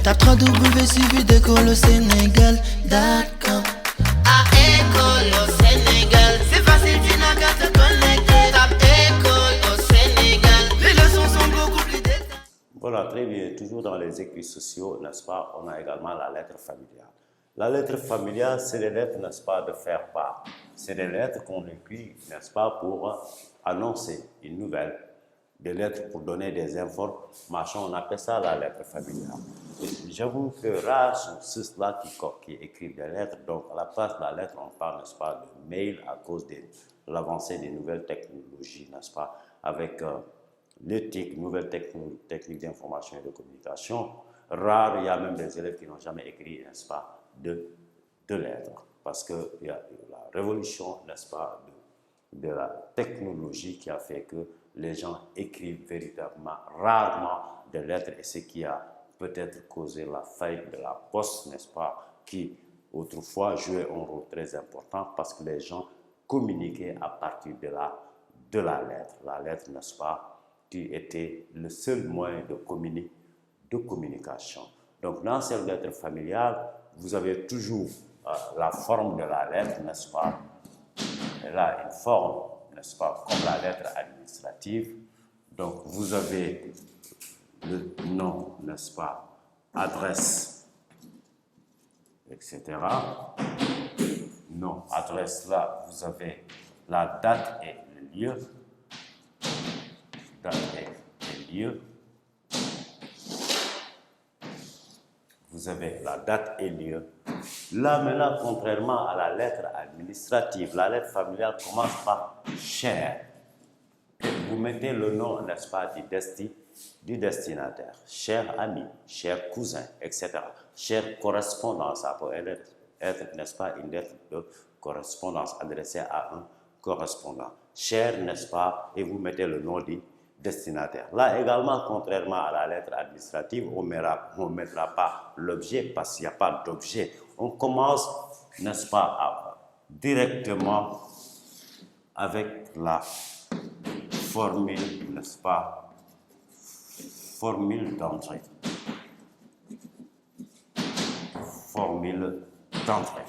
Tape 3W suivi d'école au Sénégal.com. À école au Sénégal, c'est facile, tu n'as qu'à te connecter. Tape école au Sénégal, les leçons sont beaucoup plus détaillées. Voilà, très bien. Toujours dans les écrits sociaux, n'est-ce pas, on a également la lettre familiale. La lettre familiale, c'est des lettres, n'est-ce pas, de faire part. C'est des lettres qu'on écrit, n'est-ce pas, pour annoncer une nouvelle. Des lettres pour donner des informations, on appelle ça la lettre familiale. J'avoue que rares sont ceux-là qui écrivent des lettres, donc à la place de la lettre, on parle, n'est-ce pas, de mail à cause de l'avancée des nouvelles technologies, n'est-ce pas, avec l'éthique, nouvelles techniques d'information et de communication. Rare, il y a même des élèves qui n'ont jamais écrit, n'est-ce pas, de lettres, parce qu'il y a la révolution, n'est-ce pas, de la technologie qui a fait que les gens écrivent véritablement, rarement des lettres, et ce qui a peut-être causé la faillite de la poste, n'est-ce pas, qui autrefois jouait un rôle très important parce que les gens communiquaient à partir de la lettre. La lettre, n'est-ce pas, qui était le seul moyen de communication. Donc dans cette lettre familiale, vous avez toujours la forme de la lettre, n'est-ce pas? Elle a une forme, n'est-ce pas, comme la lettre administrative. Donc, vous avez le nom, n'est-ce pas, adresse, etc. Nom, adresse, là, vous avez la date et le lieu. Date et lieu. Vous avez la date et lieu. Là, maintenant, contrairement à la lettre administrative, la lettre familiale commence par cher. Et vous mettez le nom, n'est-ce pas, du destinataire. Cher ami, cher cousin, etc. Cher correspondant, ça peut être, n'est-ce pas, une lettre de correspondance adressée à un correspondant. Cher, n'est-ce pas, et vous mettez le nom du destinataire. Là également, contrairement à la lettre administrative, on ne mettra pas l'objet parce qu'il n'y a pas d'objet. On commence, n'est-ce pas, directement avec la formule, n'est-ce pas, formule d'entrée. Formule d'entrée,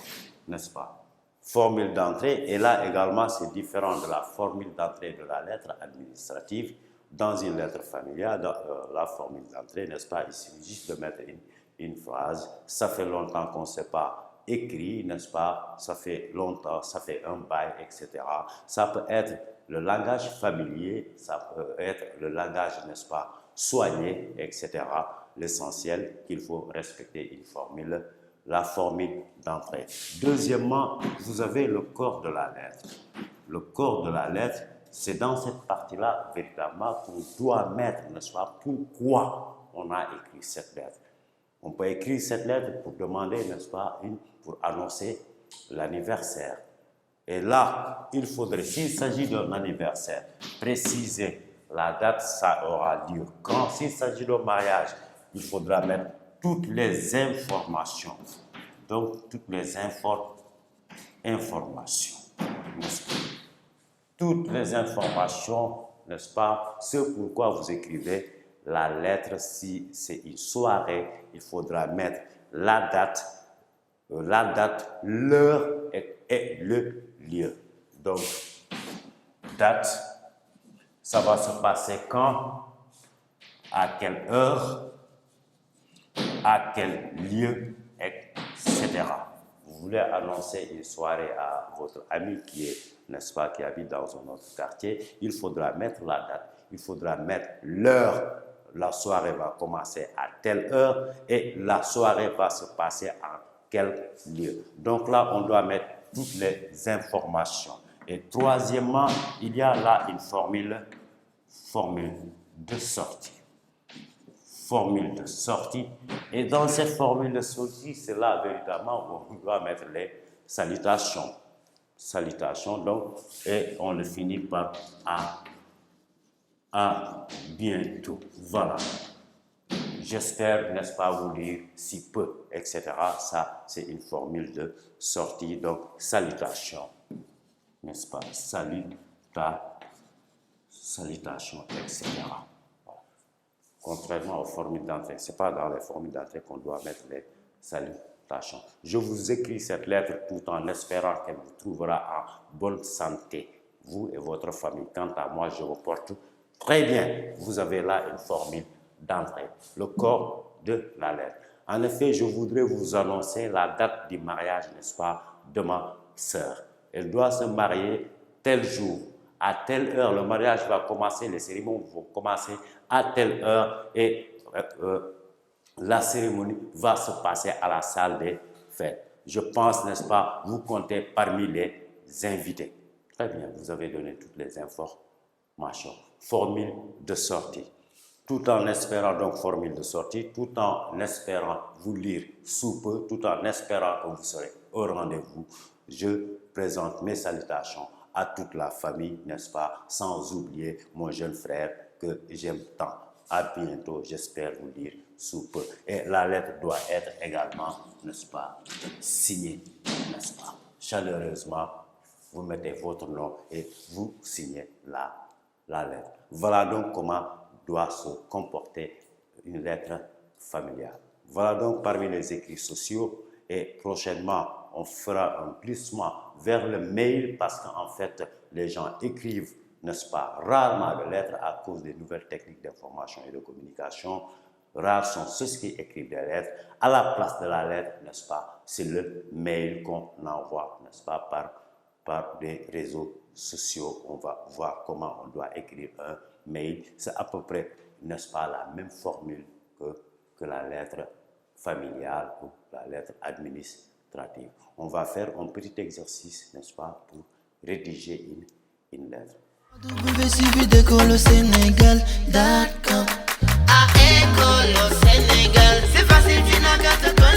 n'est-ce pas? Formule d'entrée, et là également c'est différent de la formule d'entrée de la lettre administrative. Dans une lettre familiale, dans la formule d'entrée, n'est-ce pas, il suffit juste de mettre une phrase. Ça fait longtemps qu'on ne s'est pas écrit, n'est-ce pas, ça fait longtemps, ça fait un bail, etc. Ça peut être le langage familier, ça peut être le langage, n'est-ce pas, soigné, etc. L'essentiel qu'il faut respecter une formule, la formule d'entrée. Deuxièmement, vous avez le corps de la lettre. Le corps de la lettre, c'est dans cette partie-là, véritablement, qu'on doit mettre, n'est-ce pas, pourquoi on a écrit cette lettre. On peut écrire cette lettre pour demander, n'est-ce pas, pour annoncer l'anniversaire. Et là, il faudrait, s'il s'agit d'un anniversaire, préciser la date, ça aura lieu. Quand, s'il s'agit d'un mariage, il faudra mettre toutes les informations. Donc, toutes les informations, n'est-ce pas? Toutes les informations, n'est-ce pas, ce pourquoi vous écrivez la lettre. Si c'est une soirée, il faudra mettre la date, l'heure et le lieu. Donc, date, ça va se passer quand, à quelle heure, à quel lieu, etc. Vous voulez annoncer une soirée à votre ami qui est, n'est-ce pas, qui habite dans un autre quartier, il faudra mettre la date, il faudra mettre l'heure. La soirée va commencer à telle heure et la soirée va se passer en quel lieu. Donc là, on doit mettre toutes les informations. Et troisièmement, il y a là une formule de sortie. Formule de sortie. Et dans cette formule de sortie, c'est là véritablement où on doit mettre les salutations. Salutations, donc, et on le finit par à bientôt. Voilà. J'espère, n'est-ce pas, vous lire si peu, etc. Ça, c'est une formule de sortie. Donc, salutation, n'est-ce pas? Salutation, etc. contrairement aux formules d'entrée. Ce n'est pas dans les formules d'entrée qu'on doit mettre les salutations. Je vous écris cette lettre tout en espérant qu'elle vous trouvera en bonne santé, vous et votre famille. Quant à moi, je vous porte très bien. Vous avez là une formule d'entrée, le corps de la lettre. En effet, je voudrais vous annoncer la date du mariage, n'est-ce pas, de ma sœur. Elle doit se marier tel jour, à telle heure. Le mariage va commencer, les cérémonies vont commencer à telle heure et la cérémonie va se passer à la salle des fêtes. Je pense, n'est-ce pas, vous comptez parmi les invités. Très bien, vous avez donné toutes les informations. Formule de sortie. Tout en espérant donc formule de sortie, tout en espérant vous lire sous peu, tout en espérant que vous serez au rendez-vous, je présente mes salutations à toute la famille, n'est-ce pas, sans oublier mon jeune frère que j'aime tant. À bientôt, j'espère vous lire sous peu. Et la lettre doit être également, n'est-ce pas, signée, n'est-ce pas, chaleureusement. Vous mettez votre nom et vous signez la lettre. Voilà donc comment doit se comporter une lettre familiale. Voilà donc parmi les écrits sociaux et prochainement on fera un glissement vers le mail parce qu'en fait les gens écrivent, n'est-ce pas, rarement de lettres à cause des nouvelles techniques d'information et de communication. Rares sont ceux qui écrivent des lettres. À la place de la lettre, n'est-ce pas, c'est le mail qu'on envoie, n'est-ce pas, par des réseaux sociaux. On va voir comment on doit écrire un mail. C'est à peu près, n'est-ce pas, la même formule que la lettre familiale ou la lettre administrative. On va faire un petit exercice, n'est-ce pas, pour rédiger une lettre. www.écolosénégal.com